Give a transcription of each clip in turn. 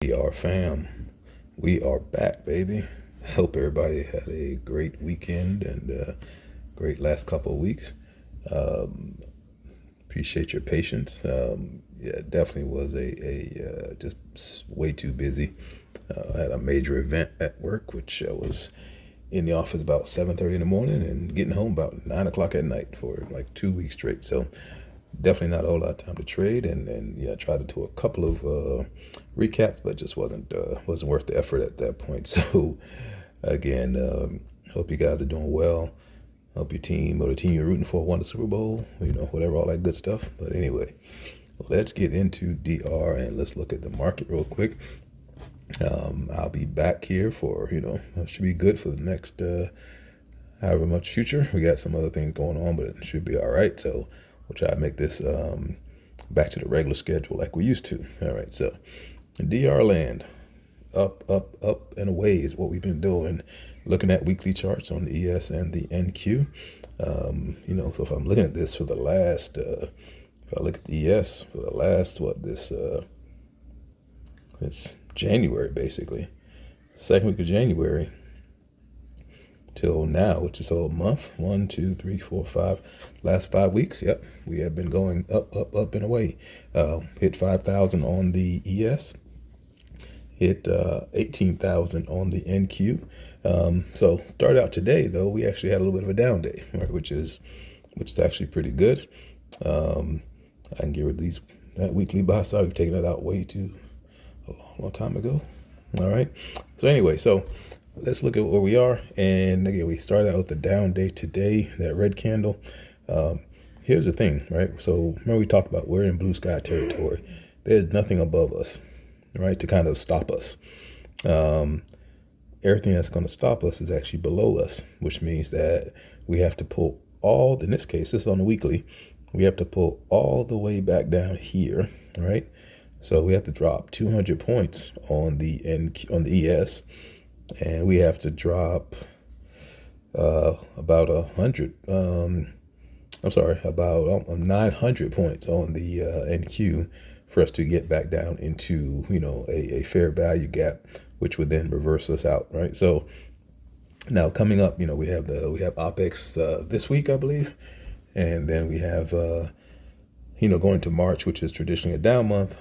RDR fam, we are back, baby. Hope everybody had a great weekend and great last couple of weeks. Appreciate your patience. Yeah, it definitely was a just way too busy. I had a major event at work, which was in the office about 7:30 in the morning and getting home about 9 o'clock at night for like 2 weeks straight. So definitely not a whole lot of time to trade, and yeah, I tried to do a couple of recaps, but just wasn't worth the effort at that point. So again, hope you guys are doing well. Hope your team or the team you're rooting for won the Super Bowl, whatever, all that good stuff. But anyway, let's get into DR and let's look at the market real quick. I'll be back here for, it should be good for the next however much future. We got some other things going on, but it should be all right. So we'll try to make this back to the regular schedule like we used to. All right, so DR land, up, and away is what we've been doing. Looking at weekly charts on the ES and the NQ. So if I'm looking at this for the last, if I look at the ES for the last, it's January, basically. Second week of January till now, which is a month. 1, 2, 3, 4, 5. Last 5 weeks, yep. We have been going up, and away. Hit 5,000 on the ES. Hit 18,000 on the NQ. So started out today, though, we actually had a little bit of a down day, right, which is actually pretty good. I can get rid of that weekly buy side. We've taken that out way too a long time ago. All right. So anyway, so let's look at where we are. And again, we started out with the down day today, that red candle. Here's the thing, right? So remember we talked about we're in blue sky territory. There's nothing above us, right, to kind of stop us. Everything that's going to stop us is actually below us, which means that we have to pull in this case, this is on the weekly, we have to pull all the way back down here, right? So we have to drop 200 points on the ES, and we have to drop about 100. About 900 points on the NQ for us to get back down into a fair value gap, which would then reverse us out, right? So now coming up, we have OPEX this week, I believe, and then we have going to March, which is traditionally a down month.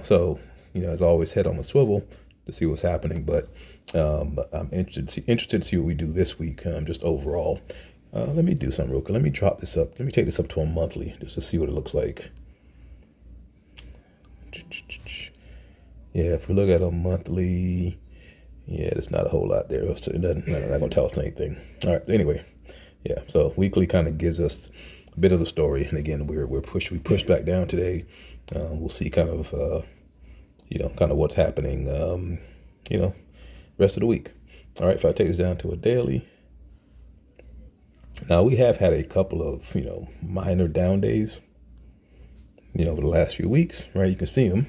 So as always, head on the swivel to see what's happening. But I'm interested to see what we do this week, just overall. Let me do something real quick. Let me drop this up. Let me take this up to a monthly just to see what it looks like. Yeah, if we look at a monthly, yeah, there's not a whole lot there. It's not going to tell us anything. All right. Anyway, yeah. So weekly kind of gives us a bit of the story. And again, we pushed back down today. We'll see kind of what's happening. Rest of the week. All right. If I take this down to a daily. Now we have had a couple of minor down days. Over the last few weeks, right? You can see them.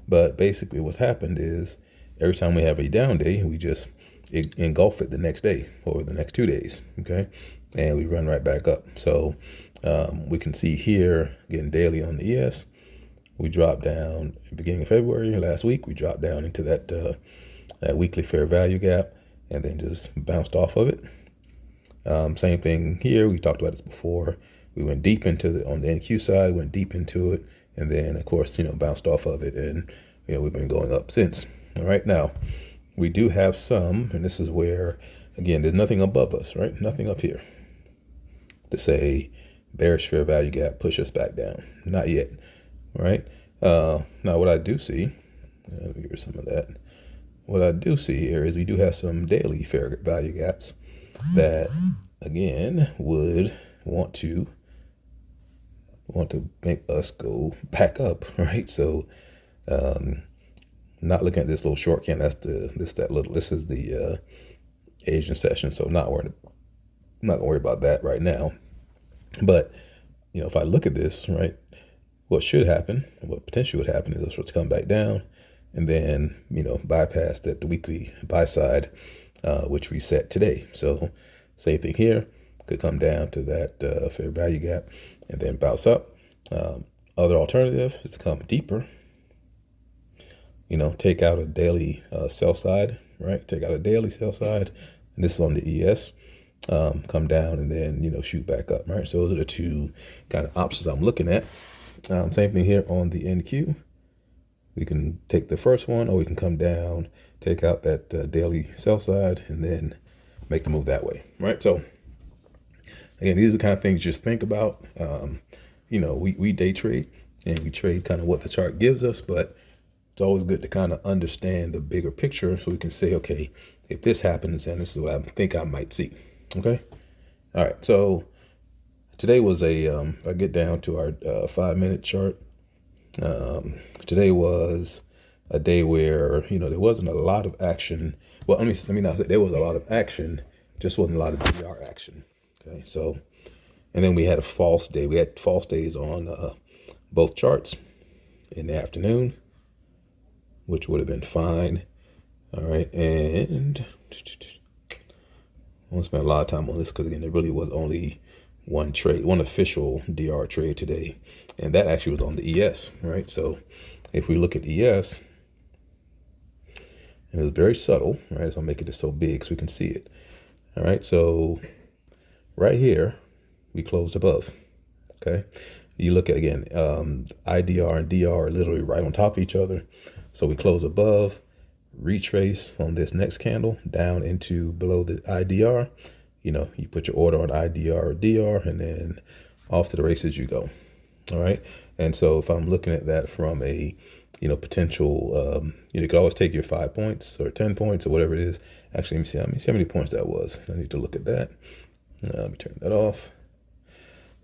But basically what's happened is every time we have a down day, we just engulf it the next day or the next 2 days, okay? And we run right back up. So we can see here, again, daily on the ES, we dropped down beginning of February, last week, we dropped down into that weekly fair value gap and then just bounced off of it. Same thing here. We talked about this before. We went deep on the NQ side, went deep into it, and then, of course, bounced off of it, and, we've been going up since. All right, now, we do have some, and this is where, again, there's nothing above us, right? Nothing up here to say bearish fair value gap, push us back down. Not yet, all right? Now, what I do see, let me give you some of that. What I do see here is we do have some daily fair value gaps that, again, would want to make us go back up, right? So not looking at this little short candle, this is the Asian session, so I'm not gonna worry about that right now. But if I look at this, right, what should happen, what potentially would happen is it's come back down and then bypass the weekly buy side, which we set today. So same thing here, could come down to that fair value gap and then bounce up. Other alternative is to come deeper take out a daily sell side, right? Take out a daily sell side, and this is on the ES. Come down and then, shoot back up, right? So those are the two kind of options I'm looking at. Same thing here on the NQ. We can take the first one, or we can come down, take out that daily sell side, and then make the move that way, right? So again, these are the kind of things just think about. We day trade and we trade kind of what the chart gives us, but it's always good to kind of understand the bigger picture so we can say, okay, if this happens, then this is what I think I might see. Okay. All right. So today was if I get down to our 5-minute chart, today was a day where, there wasn't a lot of action. Well, let me not say there was a lot of action, just wasn't a lot of DR action. Okay. So, and then we had a false day. We had false days on both charts in the afternoon, which would have been fine. All right. And I won't spend a lot of time on this because, again, there really was only one trade, one official DR trade today. And that actually was on the ES, right? So if we look at ES, and it was very subtle, right? So I'm making this so big so we can see it. All right. So right here, we closed above. Okay. You look at, again, IDR and DR are literally right on top of each other. So we close above, retrace on this next candle down into below the IDR. You put your order on IDR or DR, and then off to the races you go. All right. And so if I'm looking at that from a, potential, you could always take your 5 points or 10 points or whatever it is. Actually, let me see how many points that was. I need to look at that. Let me turn that off.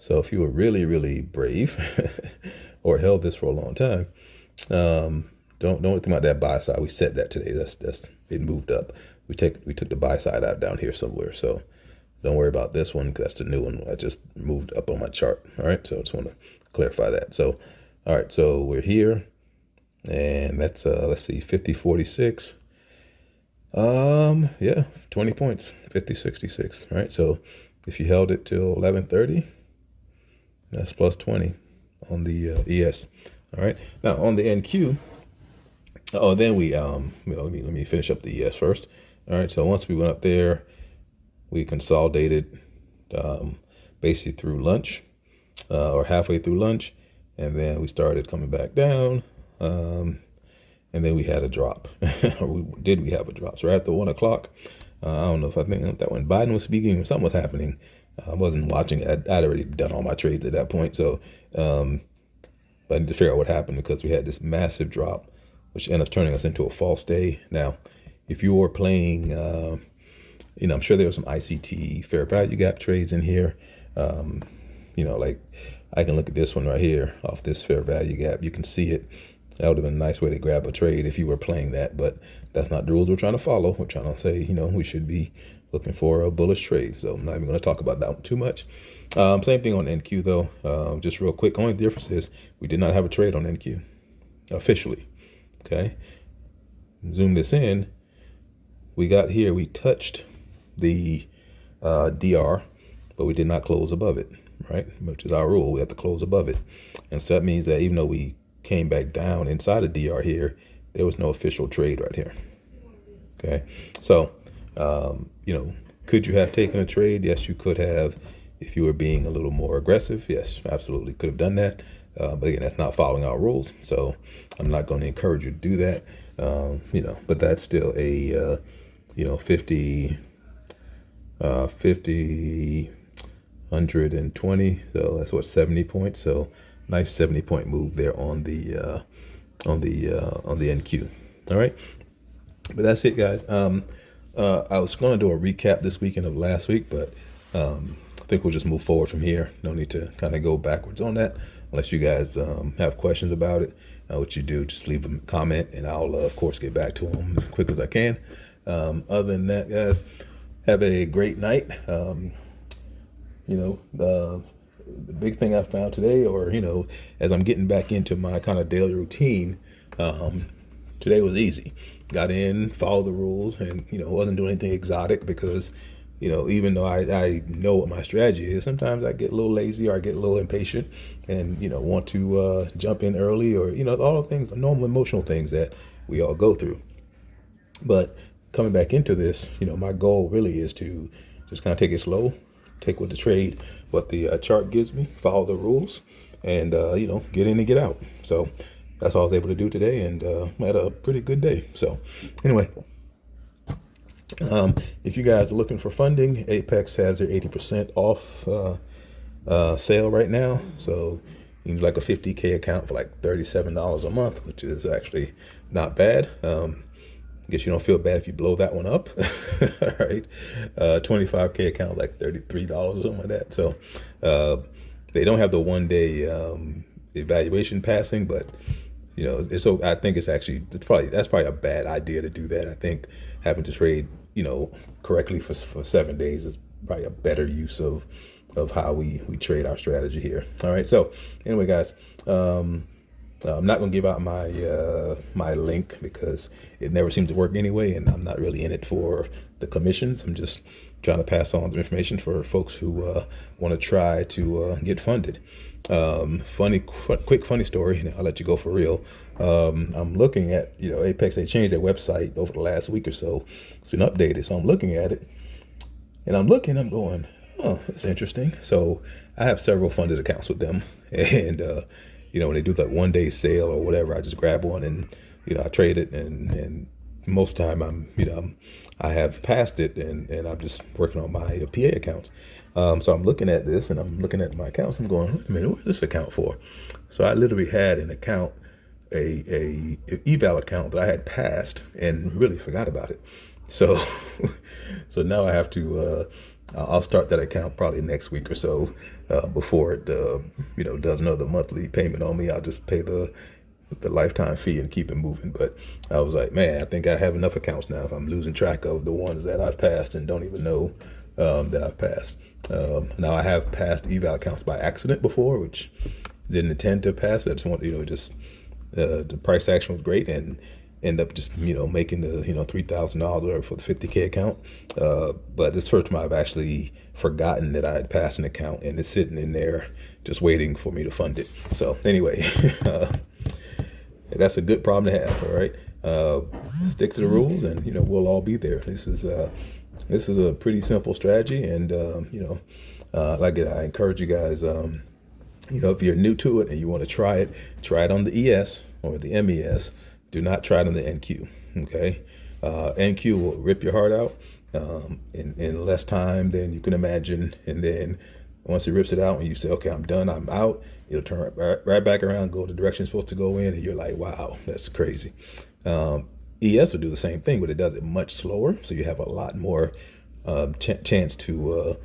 So if you were really, really brave or held this for a long time, don't think about that buy side. We set that today. That's it moved up. We took the buy side out down here somewhere. So don't worry about this one because that's the new one. I just moved up on my chart. All right. So I just want to clarify that. So, all right. So we're here, and that's let's see, 50.46. Yeah, 20 points, 50.66. Right. So if you held it till 11:30. That's plus 20 on the ES. All right. Now on the NQ. Then we let me finish up the ES first. All right. So once we went up there, we consolidated basically through lunch or halfway through lunch, and then we started coming back down. And then we had a drop. Or we have a drop? So right after 1 o'clock, I don't know if I think that when Biden was speaking or something was happening. I wasn't watching. I'd already done all my trades at that point. So, but I need to figure out what happened because we had this massive drop, which ended up turning us into a false day. Now, if you were playing, I'm sure there was some ICT fair value gap trades in here. Like I can look at this one right here off this fair value gap. You can see it. That would have been a nice way to grab a trade if you were playing that, but that's not the rules we're trying to follow. We're trying to say, we should be looking for a bullish trade. So I'm not even going to talk about that one too much. Same thing on NQ though. Just real quick. Only difference is we did not have a trade on NQ officially. Okay. Zoom this in. We got here. We touched the DR, but we did not close above it. Right. Which is our rule. We have to close above it. And so that means that even though we came back down inside of DR here, there was no official trade right here. Okay. So, could you have taken a trade? Yes, you could have. If you were being a little more aggressive, yes, absolutely could have done that. But again, that's not following our rules. So I'm not going to encourage you to do that. But that's still a, 50, 120. So that's what, 70 points. So nice 70-point move there on the NQ. All right. But that's it, guys. I was going to do a recap this weekend of last week, but I think we'll just move forward from here. No need to kind of go backwards on that unless you guys have questions about it. What you do, just leave a comment, and I'll, of course, get back to them as quick as I can. Other than that, guys, have a great night. The big thing I found today, or, as I'm getting back into my kind of daily routine, today was easy. Got in, followed the rules, and, wasn't doing anything exotic because even though I know what my strategy is, sometimes I get a little lazy or I get a little impatient and, want to jump in early or, all the things, the normal emotional things that we all go through. But coming back into this, my goal really is to just kind of take it slow, take what the trade, what the chart gives me, follow the rules, and get in and get out. So that's all I was able to do today, and I had a pretty good day. So anyway, if you guys are looking for funding, Apex has their 80% off sale right now. So you can do like a 50K account for like $37 a month, which is actually not bad. I guess you don't feel bad if you blow that one up. All right. 25K account like $33 or something like that. So they don't have the 1 day evaluation passing, but so I think that's probably a bad idea to do that. I think having to trade correctly for 7 days is probably a better use of how we trade our strategy here. All right. So anyway, guys, I'm not going to give out my link because it never seems to work anyway, and I'm not really in it for the commissions. I'm just trying to pass on the information for folks who want to try to get funded. Quick funny story, and I'll let you go for real. I'm looking at, Apex, they changed their website over the last week or so. It's been updated, so I'm looking at it, and I'm going, oh, that's interesting. So I have several funded accounts with them, and when they do that 1 day sale or whatever, I just grab one and I trade it, and most time I have passed it, and I'm just working on my PA accounts. So I'm looking at this and I'm looking at my accounts. I'm going, wait a minute, what is this account for? So I literally had an account, a eval account that I had passed and really forgot about it. So so now I have to I'll start that account probably next week or so before it does another monthly payment on me. I'll just pay the lifetime fee and keep it moving. But I was like, man, I think I have enough accounts now if I'm losing track of the ones that I've passed and don't even know that I've passed. Now I have passed eval accounts by accident before, which didn't intend to pass. I just want the price action was great and end up just making the $3,000 for the 50K account. But this first time I've actually forgotten that I had passed an account and it's sitting in there just waiting for me to fund it. So anyway, that's a good problem to have. All right, stick to the rules, and we'll all be there. This is a pretty simple strategy, and I encourage you guys. If you're new to it and you want to try it on the ES or the MES. Do not try it on the NQ. Okay, NQ will rip your heart out in less time than you can imagine, and then once it rips it out and you say, okay, I'm done, I'm out, it'll turn right back around, go the direction it's supposed to go in, and you're like, wow, that's crazy. ES will do the same thing, but it does it much slower, so you have a lot more chance to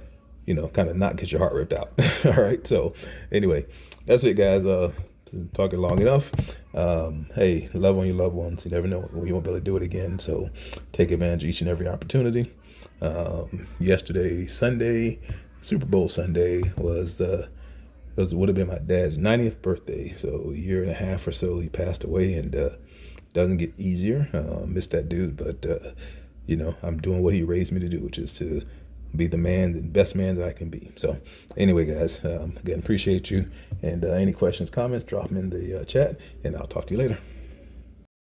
kind of not get your heart ripped out. All right, so anyway, that's it, guys. Talking long enough. Hey, love on your loved ones. You never know when you won't be able to do it again, so take advantage of each and every opportunity. Yesterday, Sunday, Super Bowl Sunday, would have been my dad's 90th birthday. So a year and a half or so he passed away, and doesn't get easier. Miss that dude, but I'm doing what he raised me to do, which is to be the best man that I can be. So anyway, guys, again, appreciate you. And any questions, comments, drop them in the chat, and I'll talk to you later.